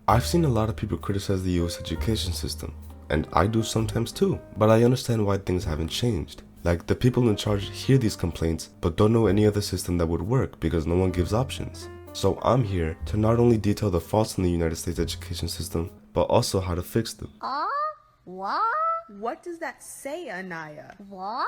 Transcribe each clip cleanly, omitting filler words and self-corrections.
I've seen a lot of people criticize the US education system, and I do sometimes too, but I understand why things haven't changed. Like, the people in charge hear these complaints, but don't know any other system that would work because no one gives options. So I'm here to not only detail the faults in the United States education system, but also how to fix them. What? What does that say, Anaya? What?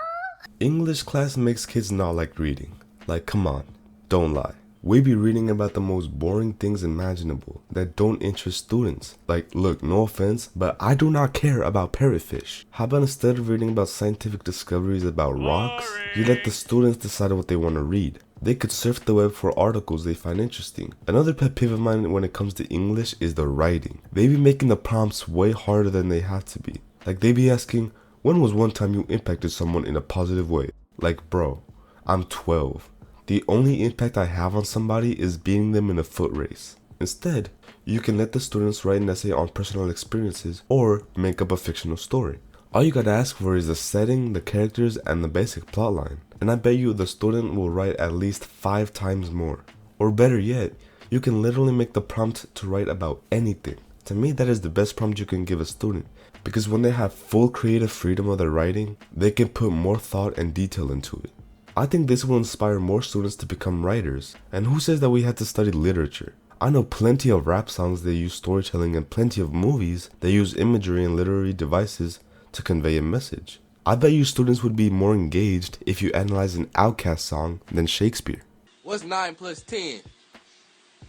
English class makes kids not like reading. Like, come on, don't lie. We be reading about the most boring things imaginable that don't interest students. Like, look, no offense, but I do not care about parrotfish. How about instead of reading about scientific discoveries about rocks, you let the students decide what they want to read. They could surf the web for articles they find interesting. Another pet peeve of mine when it comes to English is the writing. They be making the prompts way harder than they have to be. Like, they be asking, when was one time you impacted someone in a positive way? Like, bro, I'm 12. The only impact I have on somebody is beating them in a foot race. Instead, you can let the students write an essay on personal experiences or make up a fictional story. All you gotta ask for is the setting, the characters, and the basic plotline. And I bet you the student will write at least 5 times more. Or better yet, you can literally make the prompt to write about anything. To me, that is the best prompt you can give a student, because when they have full creative freedom of their writing, they can put more thought and detail into it. I think this will inspire more students to become writers. And who says that we had to study literature? I know plenty of rap songs that use storytelling and plenty of movies that use imagery and literary devices to convey a message. I bet you students would be more engaged if you analyze an Outkast song than Shakespeare. What's 9 plus 10?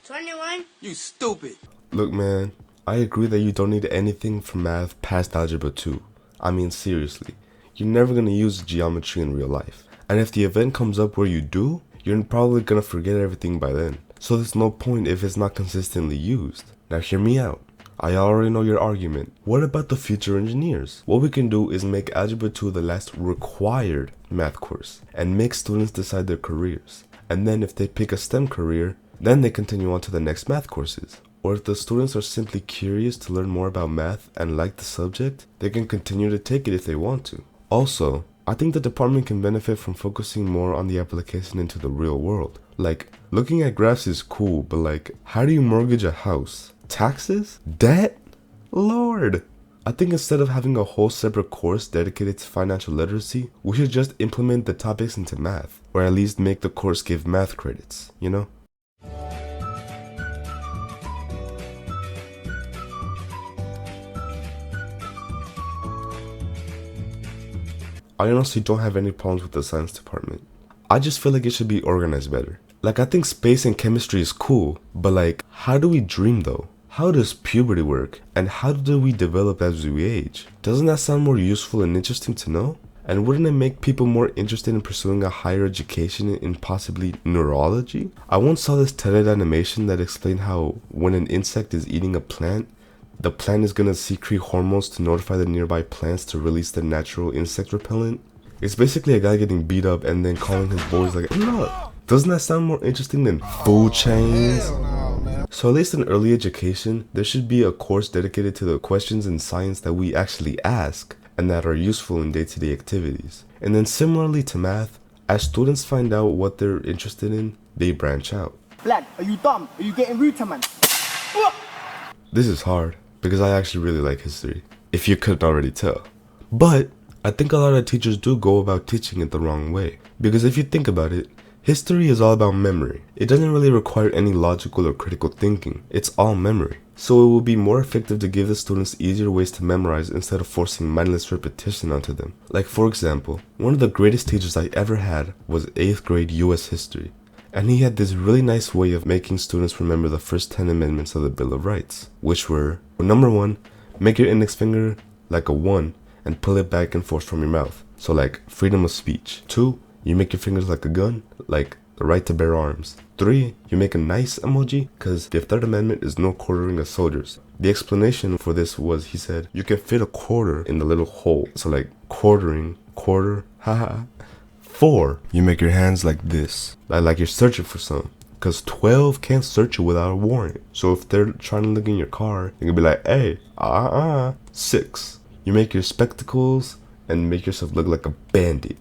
21? You stupid. Look, man, I agree that you don't need anything from math past algebra 2. I mean, seriously, you're never gonna use geometry in real life. And if the event comes up where you do, you're probably gonna forget everything by then. So there's no point if it's not consistently used. Now hear me out. I already know your argument. What about the future engineers? What we can do is make Algebra 2 the last required math course and make students decide their careers. And then if they pick a STEM career, then they continue on to the next math courses. Or if the students are simply curious to learn more about math and like the subject, they can continue to take it if they want to. Also, I think the department can benefit from focusing more on the application into the real world. Like, looking at graphs is cool, but like, how do you mortgage a house? Taxes? Debt? Lord! I think instead of having a whole separate course dedicated to financial literacy, we should just implement the topics into math, or at least make the course give math credits, you know? I honestly don't have any problems with the science department. I just feel like it should be organized better. Like, I think space and chemistry is cool, but like, how do we dream though? How does puberty work? And how do we develop as we age? Doesn't that sound more useful and interesting to know? And wouldn't it make people more interested in pursuing a higher education in possibly neurology? I once saw this TED animation that explained how when an insect is eating a plant, the plant is gonna secrete hormones to notify the nearby plants to release the natural insect repellent. It's basically a guy getting beat up and then calling his boys like, look. Doesn't that sound more interesting than food chains? So at least in early education, there should be a course dedicated to the questions in science that we actually ask and that are useful in day-to-day activities. And then similarly to math, as students find out what they're interested in, they branch out. Lad, are you dumb? Are you getting rude to man? This is hard because I actually really like history, if you couldn't already tell. But I think a lot of teachers do go about teaching it the wrong way. Because if you think about it, history is all about memory. It doesn't really require any logical or critical thinking. It's all memory. So it will be more effective to give the students easier ways to memorize instead of forcing mindless repetition onto them. Like, for example, one of the greatest teachers I ever had was 8th grade US history. And he had this really nice way of making students remember the first 10 amendments of the Bill of Rights, which were, number 1, make your index finger like a 1 and pull it back and forth from your mouth. So like freedom of speech. 2, you make your fingers like a gun, like the right to bear arms. 3, you make a nice emoji, because the third amendment is no quartering of soldiers. The explanation for this was, he said, you can fit a quarter in the little hole. So like quartering, quarter, haha. 4, you make your hands like this, like you're searching for something. Because 12 can't search you without a warrant. So if they're trying to look in your car, they can be like, hey, 6, you make your spectacles and make yourself look like a bandit.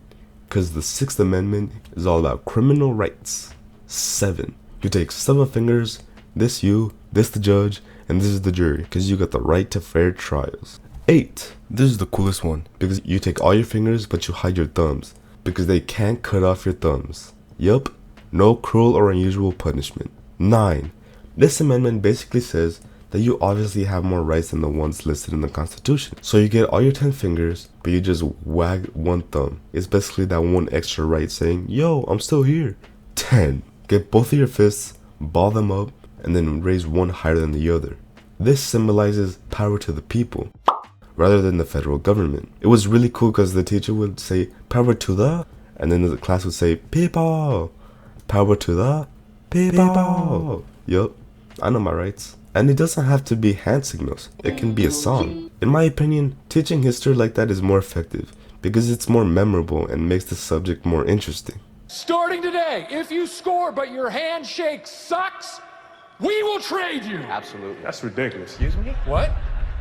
Because the 6th Amendment is all about criminal rights. 7, you take 7 fingers, this you, this the judge, and this is the jury, because you got the right to fair trials. 8. This is the coolest one, because you take all your fingers but you hide your thumbs, because they can't cut off your thumbs. Yup, no cruel or unusual punishment. 9. This amendment basically says that you obviously have more rights than the ones listed in the Constitution. So you get all your 10 fingers, but you just wag one thumb. It's basically that one extra right saying, yo, I'm still here. 10. Get both of your fists, ball them up, and then raise one higher than the other. This symbolizes power to the people, rather than the federal government. It was really cool because the teacher would say, power to the, and then the class would say, people. Power to the people. Yup, I know my rights. And it doesn't have to be hand signals, it can be a song. In my opinion, teaching history like that is more effective because it's more memorable and makes the subject more interesting. Starting today, if you score but your handshake sucks, we will trade you. Absolutely. That's ridiculous. Excuse me? What?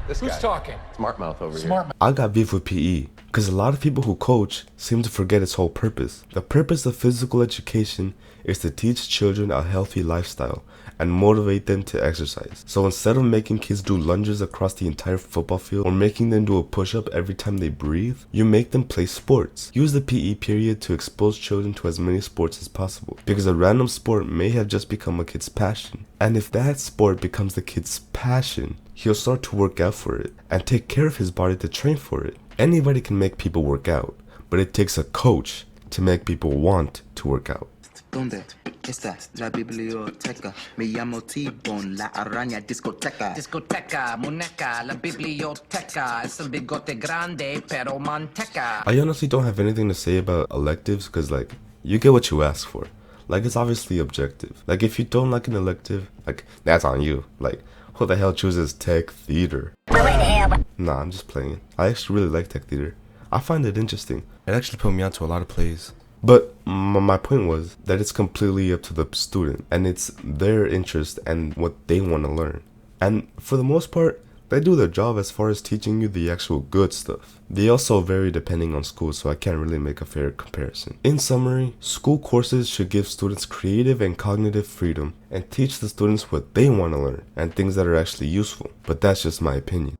This Who's guy. talking? Smart mouth over Smart here. I got beef with PE because a lot of people who coach seem to forget its whole purpose. The purpose of physical education is to teach children a healthy lifestyle and motivate them to exercise. So instead of making kids do lunges across the entire football field or making them do a push-up every time they breathe, you make them play sports. Use the PE period to expose children to as many sports as possible, because a random sport may have just become a kid's passion. And if that sport becomes the kid's passion, he'll start to work out for it and take care of his body to train for it. Anybody can make people work out, but it takes a coach to make people want to work out. ¿Dónde está la biblioteca? Me llamo T-Bone, la araña discoteca. Discoteca, muñeca, la biblioteca. Es el bigote grande, pero manteca. I honestly don't have anything to say about electives because, like, you get what you ask for. Like, it's obviously objective. Like, if you don't like an elective, like, that's on you. Like, who the hell chooses tech theater? Nah, I'm just playing. I actually really like tech theater. I find it interesting. It actually put me onto a lot of plays. But my point was that it's completely up to the student, and it's their interest and what they want to learn. And for the most part, they do their job as far as teaching you the actual good stuff. They also vary depending on school, so I can't really make a fair comparison. In summary, school courses should give students creative and cognitive freedom and teach the students what they want to learn and things that are actually useful. But that's just my opinion.